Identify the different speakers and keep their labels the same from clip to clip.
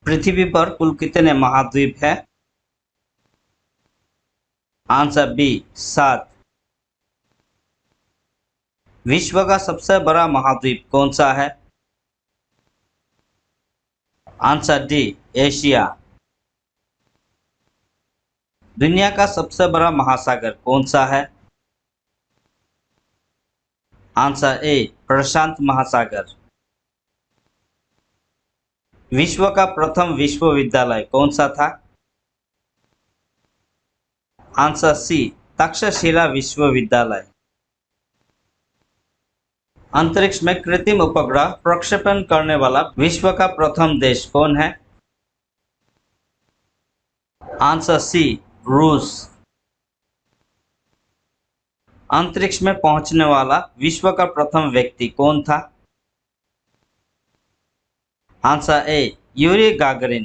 Speaker 1: पृथ्वी पर कुल कितने महाद्वीप हैं? Answer B 7। विश्व का सबसे बड़ा महाद्वीप कौन सा है? Answer D Asia. दुनिया का सबसे बड़ा महासागर कौन सा है? आंसर ए प्रशांत महासागर। विश्व का प्रथम विश्वविद्यालय कौन सा था? आंसर सी तक्षशिला विश्वविद्यालय। अंतरिक्ष में कृत्रिम उपग्रह प्रक्षेपण करने वाला विश्व का प्रथम देश कौन है? आंसर सी रूस। अंतरिक्ष में पहुंचने वाला विश्व का प्रथम व्यक्ति कौन था? Answer A Yuri Gagarin.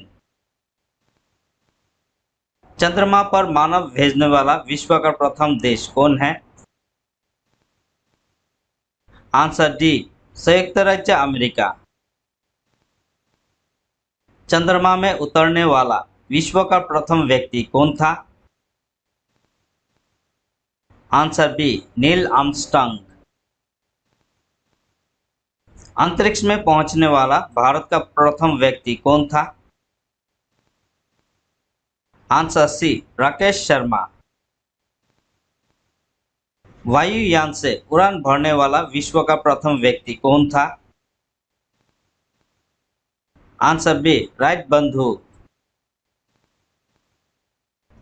Speaker 1: चंद्रमा पर मानव भेजने वाला विश्व का प्रथम देश कौन है? आंसर डी संयुक्त राज्य अमेरिका। चंद्रमा में उतरने वाला विश्व का प्रथम व्यक्ति कौन था? Answer B Neil Armstrong. अंतरिक्ष में पहुंचने वाला भारत का प्रथम व्यक्ति कौन था? Answer C Rakesh Sharma. वायुयान से उड़ान भरने वाला विश्व का प्रथम व्यक्ति कौन था? आंसर बी राइट बंधु।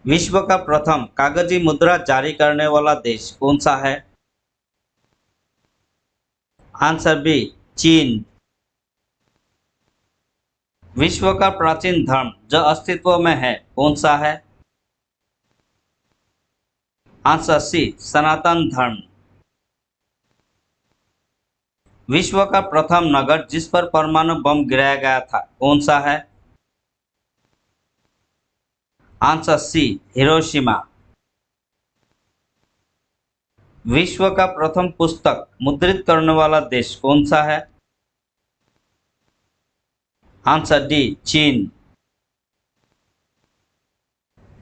Speaker 1: विश्व का प्रथम कागजी मुद्रा जारी करने वाला देश कौन सा है? आंसर बी चीन। विश्व का प्राचीन धर्म जो अस्तित्व में है कौन सा है? आंसर सी सनातन धर्म। विश्व का प्रथम नगर जिस पर परमाणु बम गिराया गया था कौन सा है? Answer C Hiroshima. विश्व का प्रथम पुस्तक मुद्रित करने वाला देश कौन सा है? आंसर डी चीन।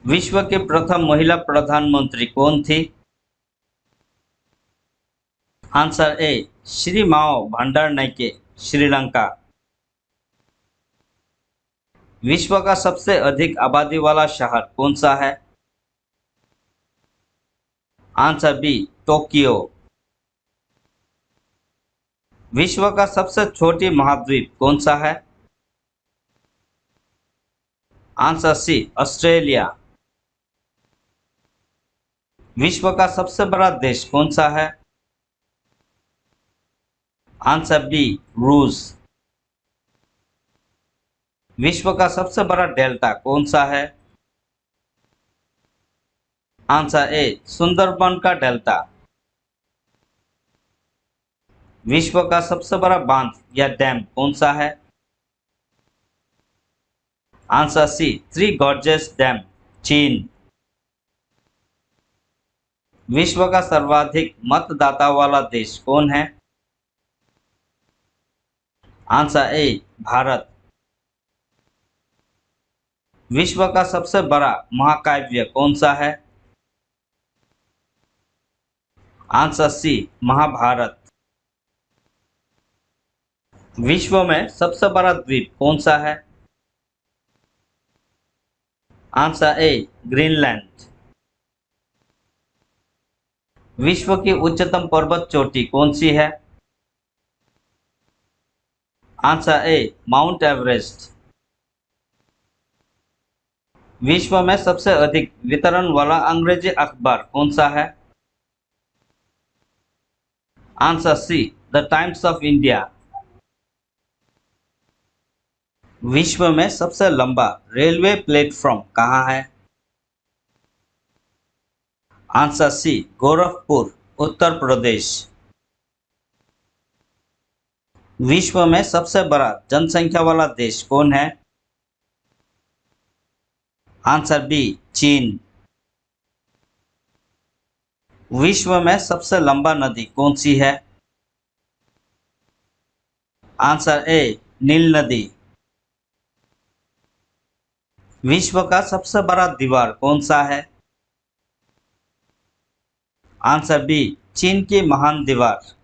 Speaker 1: विश्व की प्रथम महिला प्रधानमंत्री कौन थी? आंसर ए श्री माओ भंडारनाइके श्रीलंका। विश्व का सबसे अधिक आबादी वाला शहर कौन सा है? Answer B Tokyo. विश्व का सबसे छोटी महाद्वीप कौन सा है? Answer C Australia. विश्व का सबसे बड़ा देश कौन सा है? आंसर बी रूस। विश्व का सबसे बड़ा डेल्टा कौन सा है? आंसर ए सुंदरबन का डेल्टा। विश्व का सबसे बड़ा बांध या डैम कौन सा है? Answer C three gorges dam चीन। विश्व का सर्वाधिक मतदाता वाला देश कौन है? Answer A Bharat. विश्व का सबसे बड़ा महाकाव्य कौन सा है? Answer C Mahabharat. विश्व में सबसे बड़ा द्वीप कौन सा है? Answer A Greenland. विश्व की उच्चतम पर्वत चोटी कौन सी है? Answer A Mount Everest. विश्व में सबसे अधिक वितरण वाला अंग्रेजी अखबार कौन सा है? Answer see the times of India. विश्व में सबसे लंबा रेलवे प्लेटफॉर्म कहाँ है? आंसर सी गोरखपुर उत्तर प्रदेश। विश्व में सबसे बड़ा जनसंख्या वाला देश कौन है? आंसर बी चीन। विश्व में सबसे लंबा नदी कौन सी है? आंसर ए नील नदी। विश्व का सबसे बड़ा दीवार कौन सा है? आंसर बी, चीन की महान दीवार।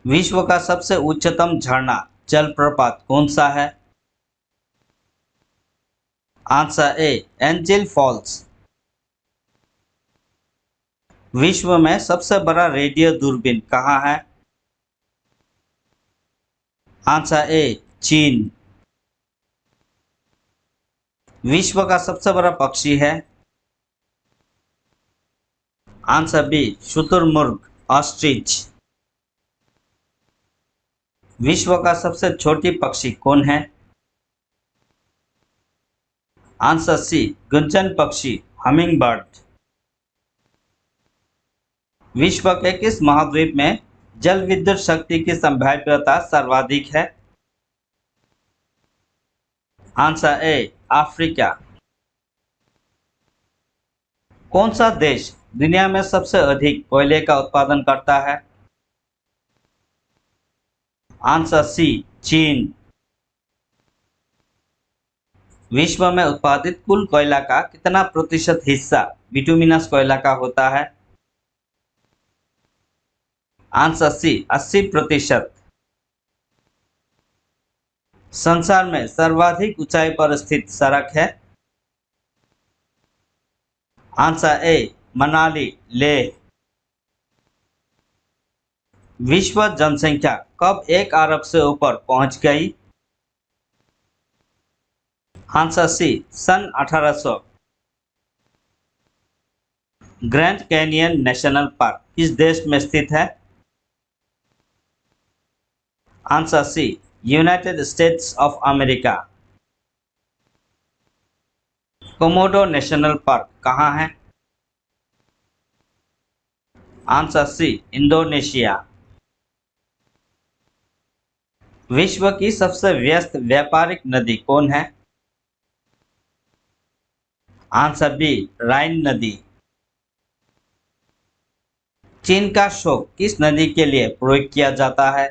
Speaker 1: विश्व का सबसे उच्चतम झरना जलप्रपात कौन सा है? Answer A, Angel Falls. विश्व में सबसे बड़ा रेडियो दूरबीन कहाँ है? आंसर ए, चीन। विश्व का सबसे बड़ा पक्षी है? आंसर बी, शुतुरमुर्ग, ऑस्ट्रिच। विश्व का सबसे छोटी पक्षी कौन है? आंसर सी, गुंजन पक्षी, हमिंग बर्ड। विश्व के किस महाद्वीप में जल विद्युत शक्ति की संभाव्यता सर्वाधिक है? आंसर ए, अफ्रीका। कौन सा देश दुनिया में सबसे अधिक कोयले का उत्पादन करता है? आंसर सी, चीन। विश्व में उत्पादित कुल कोयला का कितना प्रतिशत हिस्सा बिटुमिनस कोयला का होता है? Answer C, 80%। संसार में सर्वाधिक ऊंचाई पर स्थित सड़क है? Answer A, Manali Leh. विश्व जनसंख्या कब 1 अरब से ऊपर पहुंच गई? आंसर सी, सन 1800। ग्रैंड कैनियन नेशनल पार्क किस देश में स्थित है? Answer C, United States of America. Komodo National Park कहाँ है? Answer C, Indonesia. विश्व की सबसे व्यस्त व्यापारिक नदी कौन है? आंसर बी, राइन नदी। चीन का शोक किस नदी के लिए प्रयोग किया जाता है?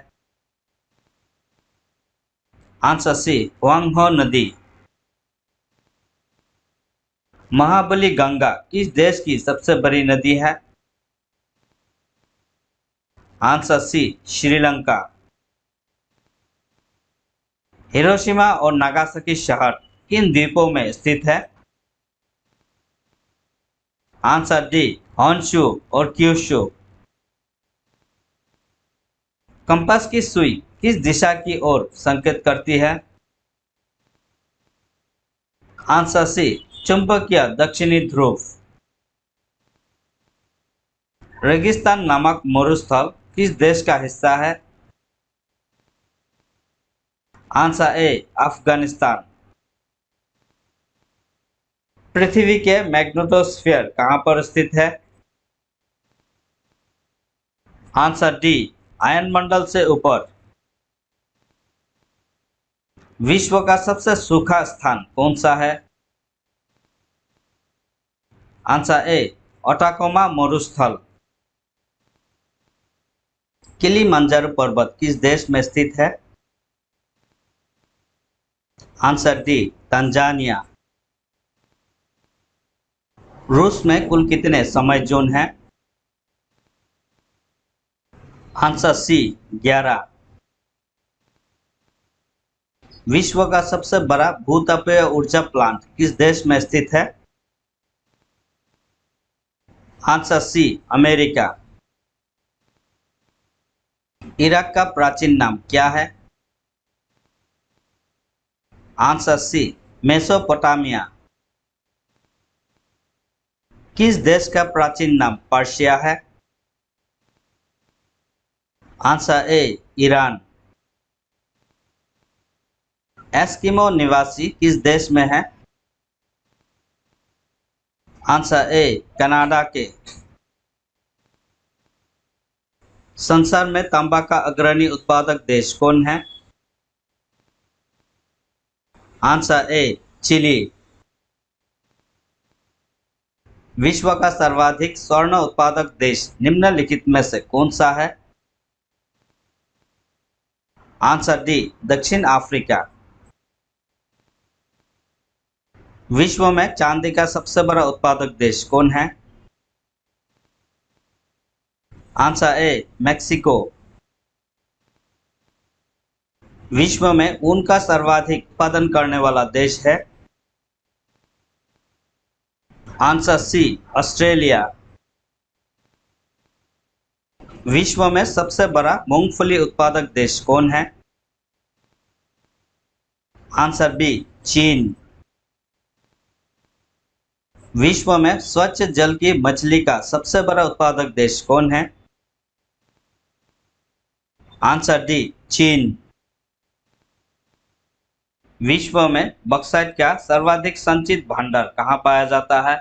Speaker 1: आंसर सी, हुआंगहो नदी। महाबली गंगा किस देश की सबसे बड़ी नदी है? Answer C, Sri Lanka. हिरोशिमा और नागासाकी शहर किन द्वीपों में स्थित है? आंसर डी, हॉन्शू और क्यूशू। कंपास की सुई किस दिशा की ओर संकेत करती है? आंसर सी, चुंबकीय दक्षिणी ध्रुव। रेगिस्तान नामक मरुस्थल किस देश का हिस्सा है? आंसर ए, अफगानिस्तान। पृथ्वी के मैग्नेटोस्फीयर कहां पर स्थित है? आंसर डी, आयनमंडल से ऊपर। विश्व का सबसे सूखा स्थान कौन सा है? आंसर ए, ओटाकोमा मरुस्थल। किलिमंजारो पर्वत किस देश में स्थित है? Answer D, Tanzania. रूस में कुल कितने समय जोन हैं? Answer C, 11। विश्व का सबसे बड़ा भूतापीय ऊर्जा प्लांट किस देश में स्थित है? आंसर सी, अमेरिका। इराक का प्राचीन नाम क्या है? Answer C, Mesopotamia. किस देश का प्राचीन नाम पर्शिया है? आंसर ए, ईरान। एस्किमो निवासी किस देश में है? आंसर ए, कनाडा के। संसार में तांबा का अग्रणी उत्पादक देश कौन है? Answer A, Chile. विश्व का सर्वाधिक स्वर्ण उत्पादक देश निम्नलिखित में से कौन सा है? आंसर डी, दक्षिण अफ्रीका। विश्व में चांदी का सबसे बड़ा उत्पादक देश कौन है? आंसर ए मैक्सिको। विश्व में ऊन का सर्वाधिक उत्पादन करने वाला देश है? Answer C Australia. विश्व में सबसे बड़ा मूंगफली उत्पादक देश कौन है? आंसर बी चीन। विश्व में स्वच्छ जल की मछली का सबसे बड़ा उत्पादक देश कौन है? आंसर डी चीन। विश्व में बक्साइट का सर्वाधिक संचित भंडार कहाँ पाया जाता है?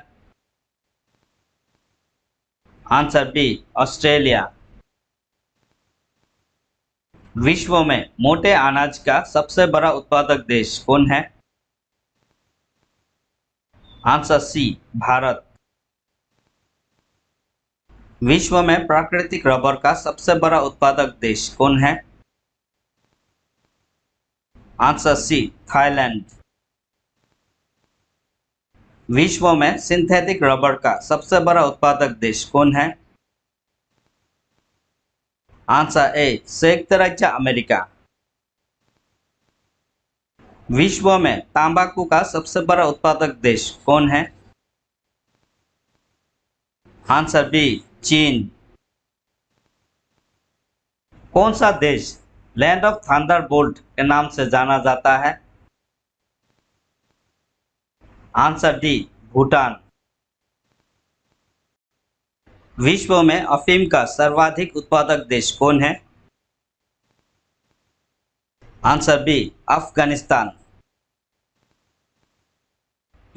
Speaker 1: Answer B Australia. विश्व में मोटे अनाज का सबसे बड़ा उत्पादक देश कौन है? Answer C Bharat. विश्व में प्राकृतिक रबर का सबसे बड़ा उत्पादक देश कौन है? Answer C Thailand. विश्व में सिंथेटिक रबर का सबसे बड़ा उत्पादक देश कौन है? आंसर ए संयुक्त राज्य अमेरिका। विश्व में तंबाकू का सबसे बड़ा उत्पादक देश कौन है? आंसर बी चीन। कौन सा देश लैंड ऑफ थंडरबोल्ट के नाम से जाना जाता है? Answer D Bhutan. विश्व में अफीम का सर्वाधिक उत्पादक देश कौन है? Answer B Afghanistan.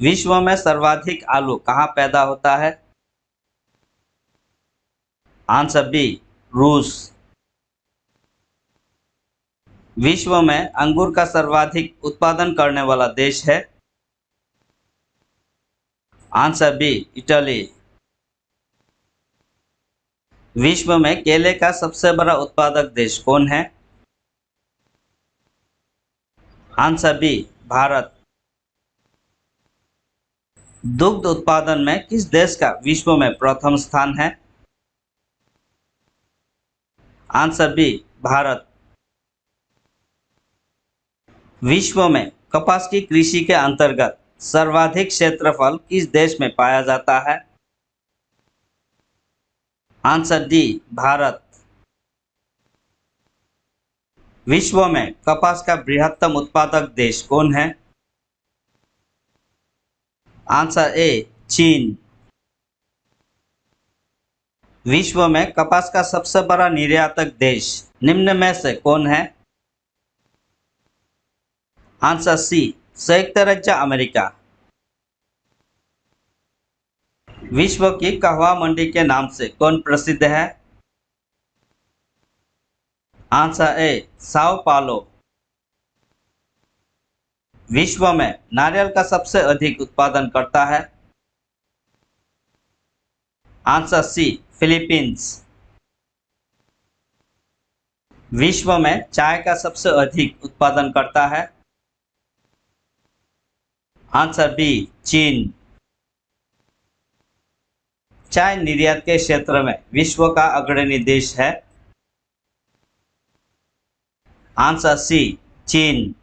Speaker 1: विश्व में सर्वाधिक आलू कहाँ पैदा होता है? आंसर बी रूस। विश्व में अंगूर का सर्वाधिक उत्पादन करने वाला देश है? Answer B Italy. विश्व में केले का सबसे बड़ा उत्पादक देश कौन है? Answer B Bharat. दुग्ध उत्पादन में किस देश का विश्व में प्रथम स्थान है? Answer B Bharat. विश्व में कपास की कृषि के अंतर्गत सर्वाधिक क्षेत्रफल किस देश में पाया जाता है? Answer D Bharat. विश्व में कपास का बृहत्तम उत्पादक देश कौन है? आंसर ए चीन। विश्व में कपास का सबसे बड़ा निर्यातक देश निम्न में से कौन है? आंसर सी संयुक्त राज्य अमेरिका। विश्व की कहवा मंडी के नाम से कौन प्रसिद्ध है? आंसर ए साओ पालो। विश्व में नारियल का सबसे अधिक उत्पादन करता है? Answer C Philippines. विश्व में चाय का सबसे अधिक उत्पादन करता है? आंसर बी चीन। चाय निर्यात के क्षेत्र में विश्व का अग्रणी देश है? आंसर सी चीन।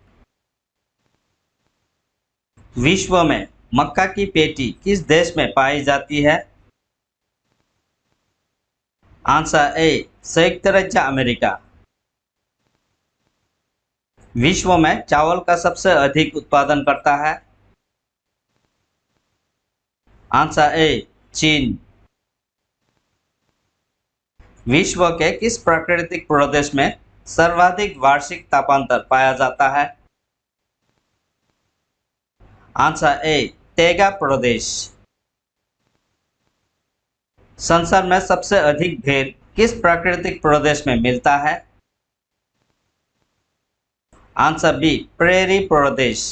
Speaker 1: विश्व में मक्का की पेटी किस देश में पाई जाती है? आंसर ए संयुक्त राज्य अमेरिका। विश्व में चावल का सबसे अधिक उत्पादन करता है? आंसर ए चीन। विश्व के किस प्राकृतिक प्रदेश में सर्वाधिक वार्षिक तापांतर पाया जाता है? आंसर ए तैगा प्रदेश। संसार में सबसे अधिक भेड़ किस प्राकृतिक प्रदेश में मिलता है? आंसर बी प्रेरी प्रदेश।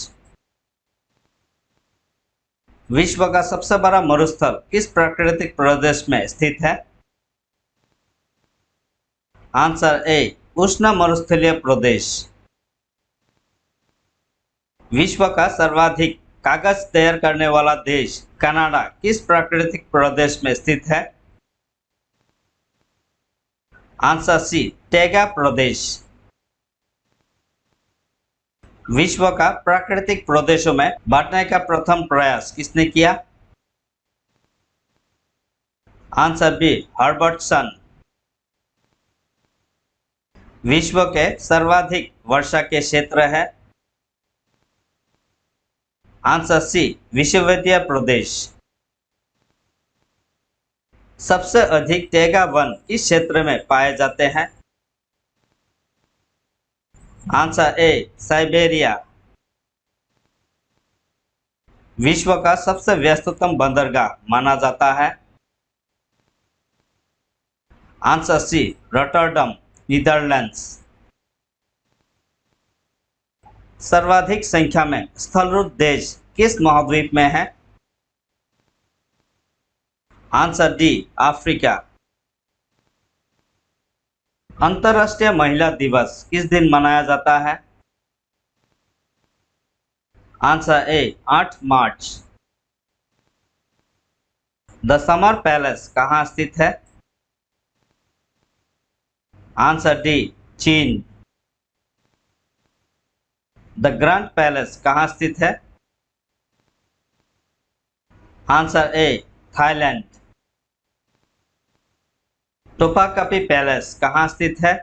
Speaker 1: विश्व का सबसे बड़ा मरुस्थल किस प्राकृतिक प्रदेश में स्थित है? आंसर ए उष्ण मरुस्थलीय प्रदेश। विश्व का सर्वाधिक कागज तैयार करने वाला देश कनाडा किस प्राकृतिक प्रदेश में स्थित है? आंसर सी, टैगा प्रदेश। विश्व का प्राकृतिक प्रदेशों में बांटने का प्रथम प्रयास किसने किया? Answer B, Herbertson. विश्व के सर्वाधिक वर्षा के क्षेत्र है? आंसर सी, विषुवतीय प्रदेश। सबसे अधिक टैगा वन किस क्षेत्र में पाए जाते हैं? Answer A, Siberia. विश्व का सबसे व्यस्ततम बंदरगाह माना जाता है? Answer C, Rotterdam, Netherlands. सर्वाधिक संख्या में स्थलरूप देश किस महाद्वीप में है? Answer D, Africa. अंतर्राष्ट्रीय महिला दिवस किस दिन मनाया जाता है? आंसर ए, 8 मार्च। द समर पैलेस कहाँ स्थित है? आंसर डी, चीन। द ग्रैंड पैलेस कहाँ स्थित है? Answer A, Thailand. Topkapi Palace कहाँ स्थित है?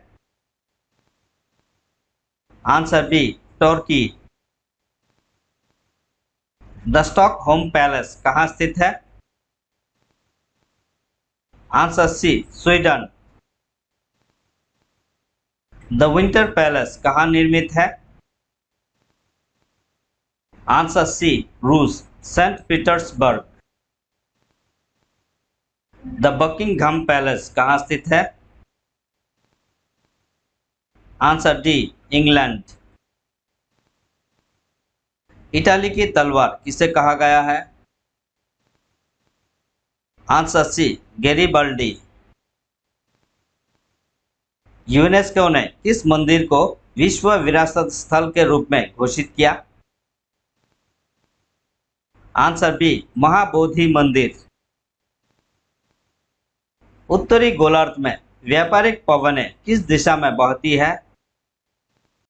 Speaker 1: आंसर बी, तुर्की। द स्टॉकहोम पैलेस कहाँ स्थित है? Answer C, Sweden. The Winter Palace कहाँ निर्मित है? आंसर सी, रूस, Saint Petersburg. The Buckingham Palace कहाँ स्थित है? Answer D, England. इटाली की तलवार किसे कहा गया है? आंसर सी, गैरिबल्डी। यूनेस्को ने इस मंदिर को विश्व विरासत स्थल के रूप में घोषित किया? आंसर बी, महाबोधि मंदिर। उत्तरी गोलार्ध में व्यापारिक पवनें किस दिशा में बहती है?